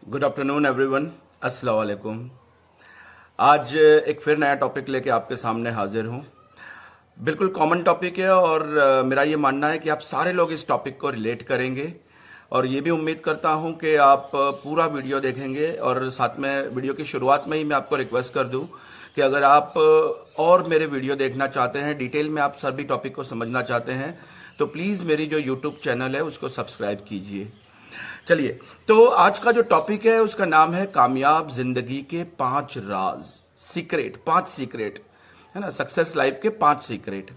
Good afternoon everyone, अस्सलाम वालेकुम। आज एक फिर नया टॉपिक लेके आपके सामने हाजिर हूँ। बिल्कुल कॉमन टॉपिक है और मेरा ये मानना है कि आप सारे लोग इस टॉपिक को रिलेट करेंगे और ये भी उम्मीद करता हूँ कि आप पूरा वीडियो देखेंगे। और साथ में वीडियो की शुरुआत में ही मैं आपको रिक्वेस्ट कर दूँ कि अगर आप और मेरे वीडियो देखना चाहते हैं, डिटेल में आप सभी टॉपिक को समझना चाहते हैं, तो प्लीज़ मेरी जो यूट्यूब चैनल है उसको सब्सक्राइब कीजिए। चलिए, तो आज का जो टॉपिक है उसका नाम है कामयाब जिंदगी के 5 राज, सीक्रेट, 5 सीक्रेट, है ना, सक्सेस लाइफ के 5 सीक्रेट।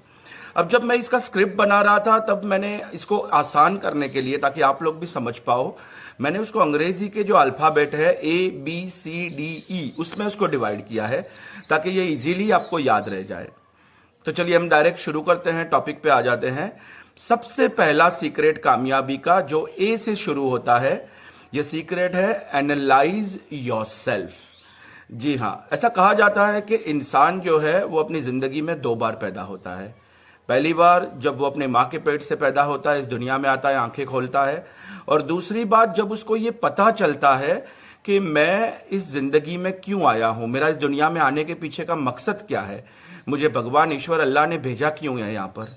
अब जब मैं इसका स्क्रिप्ट बना रहा था तब मैंने इसको आसान करने के लिए, ताकि आप लोग भी समझ पाओ, मैंने उसको अंग्रेजी के जो अल्फाबेट है ABCDE उसमें उसको डिवाइड किया है ताकि ये इजीली आपको याद रह जाए। तो चलिए हम डायरेक्ट शुरू करते हैं, टॉपिक पे आ जाते हैं। सबसे पहला सीक्रेट कामयाबी का जो ए से शुरू होता है, यह सीक्रेट है एनालाइज योरसेल्फ। जी हाँ, ऐसा कहा जाता है कि इंसान जो है वो अपनी जिंदगी में 2 बार पैदा होता है। पहली बार जब वो अपने माँ के पेट से पैदा होता है, इस दुनिया में आता है, आंखें खोलता है, और दूसरी बात जब उसको ये पता चलता है कि मैं इस जिंदगी में क्यों आया हूं, मेरा इस दुनिया में आने के पीछे का मकसद क्या है, मुझे भगवान ईश्वर अल्लाह ने भेजा क्यों है यहाँ पर।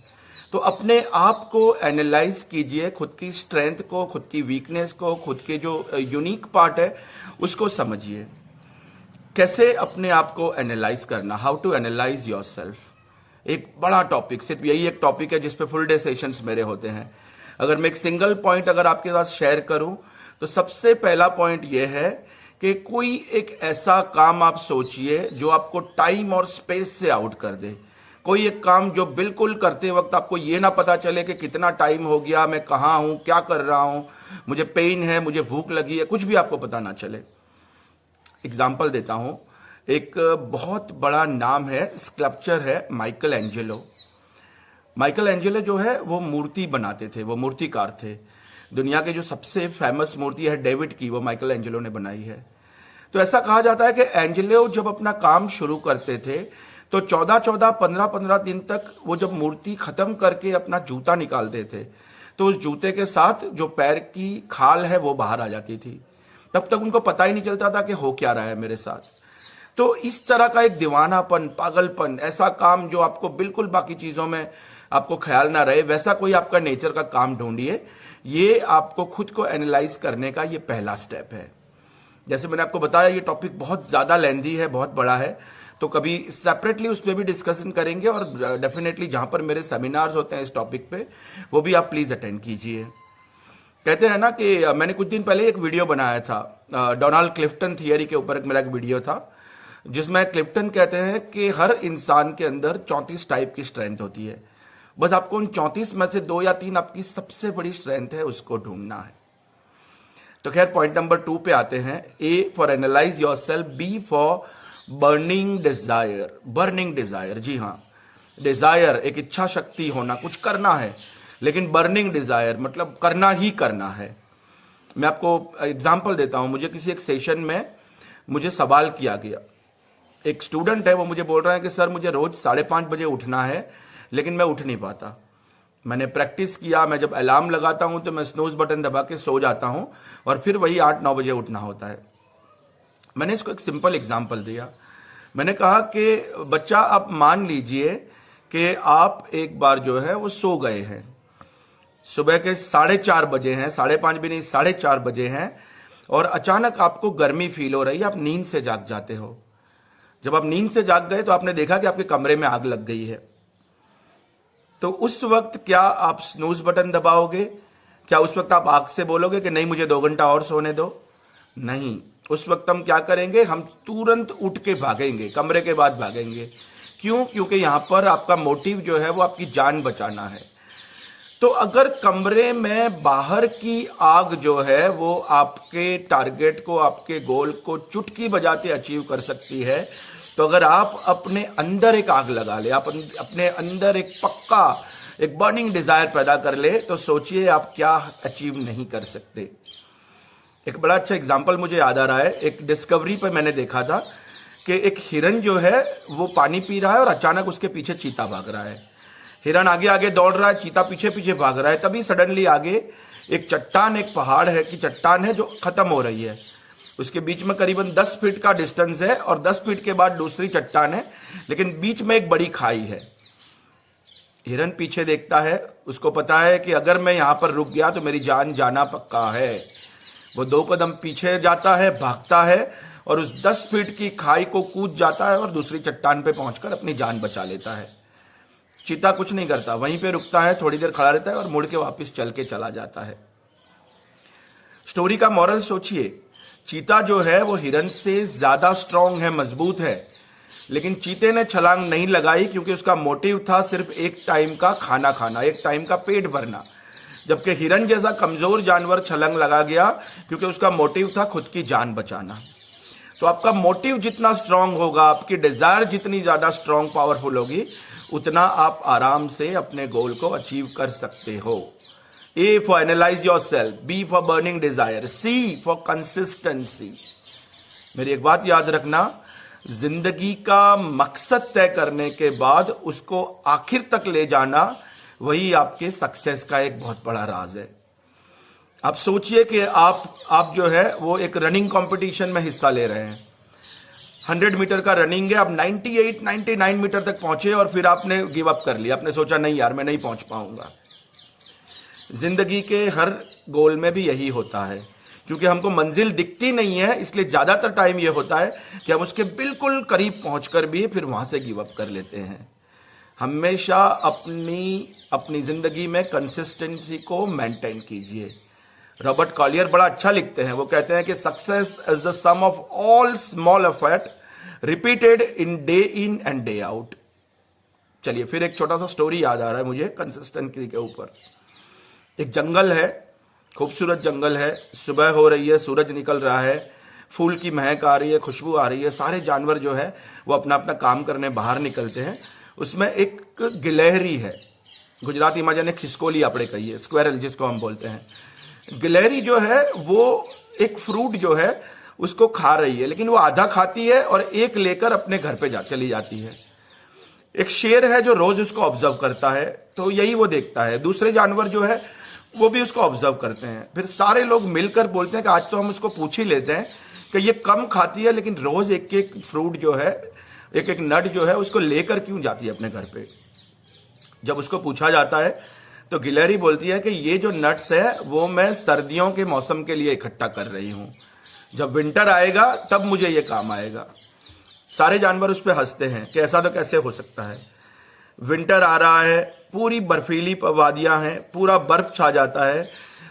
तो अपने आप को एनालाइज कीजिए, खुद की स्ट्रेंथ को, खुद की वीकनेस को, खुद के जो यूनिक पार्ट है उसको समझिए। कैसे अपने आप को एनालाइज करना, हाउ टू एनालाइज योरसेल्फ, एक बड़ा टॉपिक, सिर्फ यही एक टॉपिक है जिसपे फुल डे सेशंस मेरे होते हैं। अगर मैं एक सिंगल पॉइंट अगर आपके साथ शेयर करूं तो सबसे पहला पॉइंट यह है कि कोई एक ऐसा काम आप सोचिए जो आपको टाइम और स्पेस से आउट कर दे। कोई एक काम जो बिल्कुल करते वक्त आपको ये ना पता चले कि कितना टाइम हो गया, मैं कहाँ हूं, क्या कर रहा हूं, मुझे पेन है, मुझे भूख लगी है, कुछ भी आपको पता ना चले। एग्जाम्पल देता हूं, एक बहुत बड़ा नाम है, स्कल्पचर है, माइकल एंजेलो। माइकल एंजेलो जो है वो मूर्ति बनाते थे, वो मूर्तिकार थे। दुनिया के जो सबसे फेमस मूर्ति है डेविड की, वो माइकल एंजेलो ने बनाई है। तो ऐसा कहा जाता है कि एंजेलो जब अपना काम शुरू करते थे तो 14-14, 15-15 दिन तक वो जब मूर्ति खत्म करके अपना जूता निकालते थे तो उस जूते के साथ जो पैर की खाल है वो बाहर आ जाती थी। तब तक उनको पता ही नहीं चलता था कि हो क्या रहा है मेरे साथ। तो इस तरह का एक दीवानापन, पागलपन, ऐसा काम जो आपको बिल्कुल बाकी चीजों में आपको ख्याल ना रहे, वैसा कोई आपका नेचर का काम ढूंढिए। ये आपको खुद को एनालाइज करने का ये पहला स्टेप है। जैसे मैंने आपको बताया ये टॉपिक बहुत ज्यादा लेंथी है, बहुत बड़ा है, तो कभी सेपरेटली उस पर भी डिस्कशन करेंगे और डेफिनेटली जहां पर मेरे सेमिनार्स होते हैं इस टॉपिक पे, वो भी आप प्लीज अटेंड कीजिए। कहते हैं ना कि मैंने कुछ दिन पहले एक वीडियो बनाया था, डोनाल्ड क्लिफ्टन थियरी के ऊपर मेरा एक वीडियो था, जिसमें क्लिफ्टन कहते हैं कि हर इंसान के अंदर 34 टाइप की स्ट्रेंथ होती है। बस आपको उन 34 में से 2 या 3 आपकी सबसे बड़ी स्ट्रेंथ है, उसको ढूंढना है। तो खैर पॉइंट नंबर 2 पे आते हैं। A for analyse yourself, B for burning desire. Burning desire, जी हाँ, डिजायर एक इच्छा शक्ति होना, कुछ करना है, लेकिन बर्निंग डिजायर मतलब करना ही करना है। मैं आपको एग्जांपल देता हूं, मुझे किसी एक सेशन में मुझे सवाल किया गया। एक स्टूडेंट है, वो मुझे बोल रहा है कि सर मुझे रोज 5:30 बजे उठना है, लेकिन मैं उठ नहीं पाता। मैंने प्रैक्टिस किया, मैं जब अलार्म लगाता हूं तो मैं स्नूज बटन दबा के सो जाता हूं और फिर वही 8-9 बजे उठना होता है। मैंने इसको एक सिंपल एग्जांपल दिया। मैंने कहा कि बच्चा, आप मान लीजिए कि आप एक बार जो है वो सो गए हैं, सुबह के 4:30 बजे हैं, 5:30 भी नहीं, 4:30 बजे हैं, और अचानक आपको गर्मी फील हो रही है, आप नींद से जाग जाते हो। जब आप नींद से जाग गए तो आपने देखा कि आपके कमरे में आग लग गई है। तो उस वक्त क्या आप स्नूज बटन दबाओगे? क्या उस वक्त आप आग से बोलोगे कि नहीं मुझे 2 घंटा और सोने दो? नहीं, उस वक्त हम क्या करेंगे, हम तुरंत उठ के भागेंगे, कमरे के बाद भागेंगे। क्यों? क्योंकि यहां पर आपका मोटिव जो है वो आपकी जान बचाना है। तो अगर कमरे में बाहर की आग जो है वो आपके टारगेट को, आपके गोल को चुटकी बजाते अचीव कर सकती है, तो अगर आप अपने अंदर एक आग लगा ले, आप अपने अंदर एक पक्का, एक बर्निंग डिजायर पैदा कर ले, तो सोचिए आप क्या अचीव नहीं कर सकते। एक बड़ा अच्छा एग्जाम्पल मुझे याद आ रहा है, एक डिस्कवरी पर मैंने देखा था कि एक हिरन जो है वो पानी पी रहा है और अचानक उसके पीछे चीता भाग रहा है। हिरन आगे आगे दौड़ रहा है, चीता पीछे पीछे भाग रहा है। तभी सडनली आगे एक चट्टान, एक पहाड़ है कि चट्टान है जो खत्म हो रही है। उसके बीच में करीबन 10 फीट का डिस्टेंस है और 10 फीट के बाद दूसरी चट्टान है, लेकिन बीच में एक बड़ी खाई है। हिरन पीछे देखता है, उसको पता है कि अगर मैं यहां पर रुक गया तो मेरी जान जाना पक्का है। वो 2 कदम पीछे जाता है, भागता है और उस 10 फीट की खाई को कूद जाता है और दूसरी चट्टान पे पहुंचकर अपनी जान बचा लेता है। चीता कुछ नहीं करता, वहीं पे रुकता है, थोड़ी देर खड़ा रहता है और मुड़ के वापस चल के चला जाता है। स्टोरी का मॉरल सोचिए, चीता जो है वो हिरन से ज्यादा स्ट्रांग है, मजबूत है, लेकिन चीते ने छलांग नहीं लगाई क्योंकि उसका मोटिव था सिर्फ एक टाइम का खाना खाना, एक टाइम का पेट भरना। जबकि हिरन जैसा कमजोर जानवर छलांग लगा गया क्योंकि उसका मोटिव था खुद की जान बचाना। तो आपका मोटिव जितना स्ट्रांग होगा, आपकी डिजायर जितनी ज्यादा स्ट्रांग पावरफुल होगी, उतना आप आराम से अपने गोल को अचीव कर सकते हो। A for analyze yourself, B for burning desire, C for consistency। मेरी एक बात याद रखना, जिंदगी का मकसद तय करने के बाद उसको आखिर तक ले जाना, वही आपके सक्सेस का एक बहुत बड़ा राज है। आप सोचिए कि आप जो है वो एक रनिंग कंपटीशन में हिस्सा ले रहे हैं। 100 मीटर का रनिंग है, आप 98, 99 मीटर तक पहुंचे और फिर आपने गिव अप कर लिया। आपने सोचा नहीं यार, मैं नहीं पहुंच पाऊंगा। जिंदगी के हर गोल में भी यही होता है, क्योंकि हमको मंजिल दिखती नहीं है, इसलिए ज्यादातर टाइम यह होता है कि हम उसके बिल्कुल करीब पहुंचकर भी फिर वहां से गिव अप कर लेते हैं। हमेशा अपनी जिंदगी में कंसिस्टेंसी को मेंटेन कीजिए। रॉबर्ट कॉलियर बड़ा अच्छा लिखते हैं, वो कहते हैं कि success is the sum of all small effort repeated in and day out. चलिए फिर एक छोटा सा स्टोरी याद आ रहा है मुझे कंसिस्टेंसी के ऊपर। एक जंगल है, खूबसूरत जंगल है, सुबह हो रही है, सूरज निकल रहा है, फूल की महक आ रही है, खुशबू आ रही है, सारे जानवर जो है वो अपना अपना काम करने बाहर निकलते हैं। उसमें एक गिलहरी है, गुजराती में जाने खिसकोली आपने कही है, स्क्वेरल जिसको हम बोलते हैं। गिलहरी जो है वो एक फ्रूट जो है उसको खा रही है, लेकिन वो आधा खाती है और एक लेकर अपने घर पे चली जाती है। एक शेर है जो रोज उसको ऑब्जर्व करता है, तो यही वो देखता है। दूसरे जानवर जो है वो भी उसको ऑब्जर्व करते हैं। फिर सारे लोग मिलकर बोलते हैं कि आज तो हम उसको पूछ ही लेते हैं कि ये कम खाती है, लेकिन रोज एक एक फ्रूट जो है, एक एक नट जो है उसको लेकर क्यों जाती है अपने घर पे। जब उसको पूछा जाता है तो गिलहरी बोलती है कि ये जो नट्स है वो मैं सर्दियों के मौसम के लिए इकट्ठा कर रही हूं, जब विंटर आएगा तब मुझे ये काम आएगा। सारे जानवर उस पर हंसते हैं कि ऐसा तो कैसे हो सकता है। विंटर आ रहा है, पूरी बर्फीली वादियां हैं, पूरा बर्फ छा जाता है,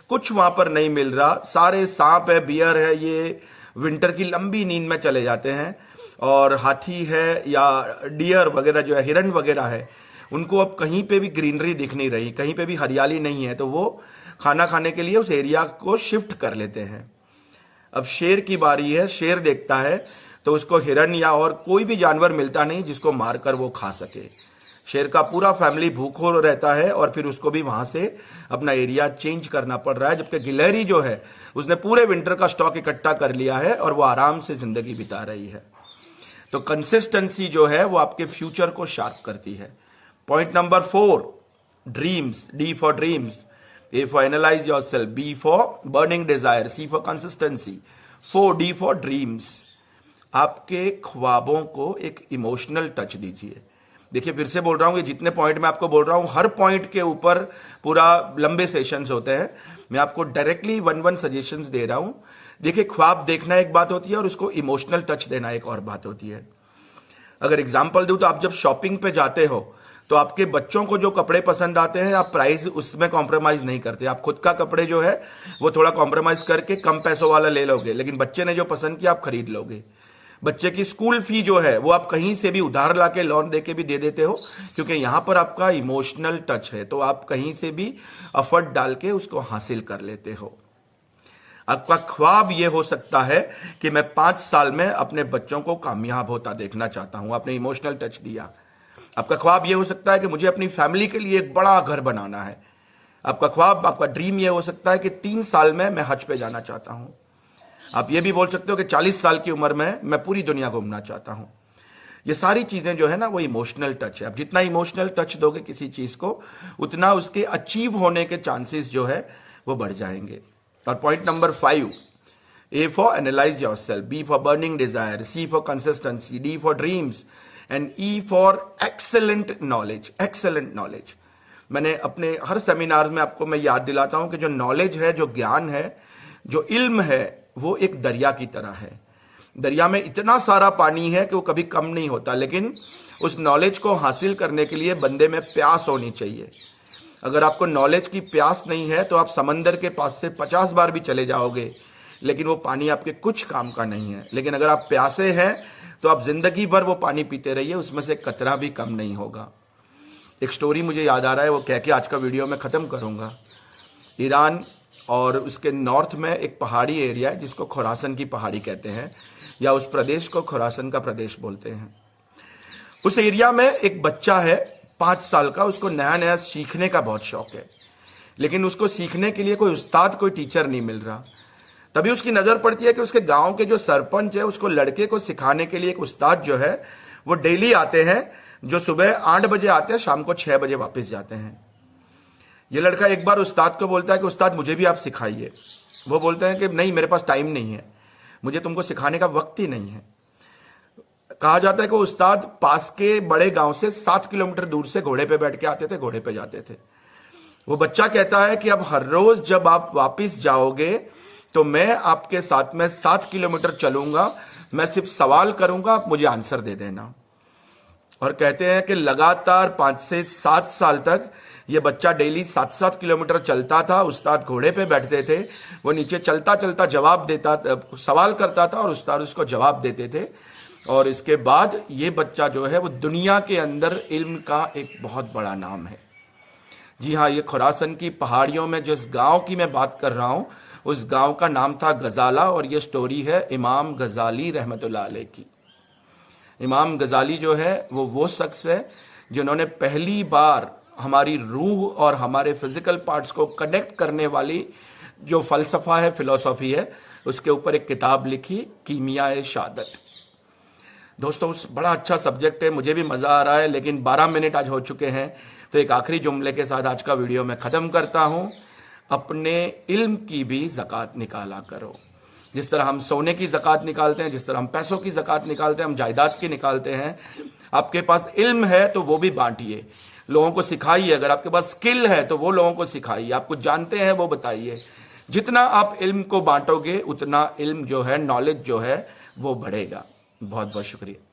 कुछ वहां पर नहीं मिल रहा। सारे सांप है, बियर है, ये विंटर की लंबी नींद में चले जाते हैं। और हाथी है या डियर वगैरह जो है, हिरन वगैरह है, उनको अब कहीं पे भी ग्रीनरी दिख नहीं रही, कहीं पे भी हरियाली नहीं है, तो वो खाना खाने के लिए उस एरिया को शिफ्ट कर लेते हैं। अब शेर की बारी है, शेर देखता है तो उसको हिरन या और कोई भी जानवर मिलता नहीं जिसको मारकर वो खा सके। शेर का पूरा फैमिली भूखो रहता है और फिर उसको भी वहां से अपना एरिया चेंज करना पड़ रहा है। जबकि गिलहरी जो है उसने पूरे विंटर का स्टॉक इकट्ठा कर लिया है और वो आराम से जिंदगी बिता रही है। तो कंसिस्टेंसी जो है वो आपके फ्यूचर को शार्प करती है। Point number 4, dreams. D for dreams, A for analyse yourself, B for burning desire, C for consistency, 4 D for dreams. आपके ख्वाबों को एक इमोशनल टच दीजिए। देखिए फिर से बोल रहा हूं, ये जितने पॉइंट मैं आपको बोल रहा हूं, हर पॉइंट के ऊपर पूरा लंबे सेशंस होते हैं। मैं आपको डायरेक्टली 1-1 सजेशंस दे रहा हूं। देखिए ख्वाब देखना एक बात होती है और उसको इमोशनल टच देना एक और बात होती है। अगर एग्जांपल दूं तो आप जब शॉपिंग पे जाते हो तो आपके बच्चों को जो कपड़े पसंद आते हैं, आप प्राइस उसमें कॉम्प्रोमाइज नहीं करते। आप खुद का कपड़े जो है वो थोड़ा कॉम्प्रोमाइज करके कम पैसों वाला ले लोगे, लेकिन बच्चे ने जो पसंद किया आप खरीद लोगे। बच्चे की स्कूल फी जो है वो आप कहीं से भी उधार लाके लोन देके भी दे देते हो, क्योंकि यहां पर आपका इमोशनल टच है, तो आप कहीं से भी एफर्ट डाल के उसको हासिल कर लेते हो। आपका ख्वाब यह हो सकता है कि मैं 5 साल में अपने बच्चों को कामयाब होता देखना चाहता हूं, आपने इमोशनल टच दिया। आपका ख्वाब यह हो सकता है कि मुझे अपनी फैमिली के लिए एक बड़ा घर बनाना है। आपका ख्वाब, आपका ड्रीम यह हो सकता है कि 3 साल में मैं हज पे जाना चाहता हूं। आप ये भी बोल सकते हो कि 40 साल की उम्र में मैं पूरी दुनिया घूमना चाहता हूं। ये सारी चीजें जो है ना वो इमोशनल टच है। आप जितना इमोशनल टच दोगे किसी चीज को, उतना उसके अचीव होने के चांसेस जो है वो बढ़ जाएंगे। और point number 5, A for analyze yourself, B for burning desire, C for consistency, D for dreams and E for excellent knowledge. excellent knowledge. मैंने अपने हर सेमिनार में आपको मैं याद दिलाता हूं कि जो नॉलेज है, जो ज्ञान है, जो इल्म है, वो एक दरिया की तरह है। दरिया में इतना सारा पानी है कि वो कभी कम नहीं होता, लेकिन उस नॉलेज को हासिल करने के लिए बंदे में प्यास होनी चाहिए। अगर आपको नॉलेज की प्यास नहीं है तो आप समंदर के पास से 50 बार भी चले जाओगे, लेकिन वो पानी आपके कुछ काम का नहीं है। लेकिन अगर आप प्यासे हैं तो आप जिंदगी भर वो पानी पीते रहिए, उसमें से कतरा भी कम नहीं होगा। एक स्टोरी मुझे याद आ रहा है, वो कह के आज का वीडियो में ख़त्म करूँगा। ईरान और उसके नॉर्थ में एक पहाड़ी एरिया है जिसको खुरासन की पहाड़ी कहते हैं, या उस प्रदेश को खुरासन का प्रदेश बोलते हैं। उस एरिया में एक बच्चा है 5 साल का, उसको नया नया सीखने का बहुत शौक है, लेकिन उसको सीखने के लिए कोई उस्ताद, कोई टीचर नहीं मिल रहा। तभी उसकी नज़र पड़ती है कि उसके गांव के जो सरपंच है, उसको लड़के को सिखाने के लिए एक उस्ताद जो है वो डेली आते हैं, जो सुबह 8 बजे आते हैं, शाम को 6 बजे वापस जाते हैं। ये लड़का एक बार उस्ताद को बोलता है कि उस्ताद मुझे भी आप सिखाइए। वो बोलते हैं कि नहीं, मेरे पास टाइम नहीं है, मुझे तुमको सिखाने का वक्त ही नहीं है। कहा जाता है कि उस्ताद पास के बड़े गांव से 7 किलोमीटर दूर से घोड़े पे बैठ के आते थे, घोड़े पे जाते थे। वो बच्चा कहता है कि अब हर रोज जब आप वापस जाओगे तो मैं आपके साथ में 7 किलोमीटर चलूंगा, मैं सिर्फ सवाल करूंगा, आप मुझे आंसर दे देना। और कहते हैं कि लगातार 5 से 7 साल तक ये बच्चा डेली 7-7 किलोमीटर चलता था। उस्ताद घोड़े पे बैठते थे, वो नीचे चलता चलता जवाब देता, सवाल करता था और उस्ताद उसको जवाब देते थे। और इसके बाद ये बच्चा जो है वो दुनिया के अंदर इल्म का एक बहुत बड़ा नाम है। जी हाँ, ये खुरासन की पहाड़ियों में जिस गांव की मैं बात कर रहा हूं, उस गांव का नाम था गजाला, और ये स्टोरी है इमाम गजाली रहमतुल्लाह अलैह की। इमाम गजाली जो है वो शख्स है जिन्होंने पहली बार हमारी रूह और हमारे फिजिकल पार्ट्स को कनेक्ट करने वाली जो फलसफा है, फिलॉसफी है, उसके ऊपर एक किताब लिखी, कीमिया शहादत। दोस्तों, बड़ा अच्छा सब्जेक्ट है, मुझे भी मज़ा आ रहा है, लेकिन 12 मिनट आज हो चुके हैं, तो एक आखिरी जुमले के साथ आज का वीडियो मैं ख़त्म करता हूँ। अपने इल्म की भी ज़कात निकाला करो। जिस तरह हम सोने की ज़कात निकालते हैं, जिस तरह हम पैसों की ज़कात निकालते हैं, हम जायदाद की निकालते हैं, आपके पास इल्म है तो वो भी बांटिए, लोगों को सिखाइए। अगर आपके पास स्किल है तो वो लोगों को सिखाइए, आप कुछ जानते हैं वो बताइए। जितना आप इल्म को बांटोगे उतना इल्म जो है, नॉलेज जो है, वो बढ़ेगा। बहुत बहुत शुक्रिया।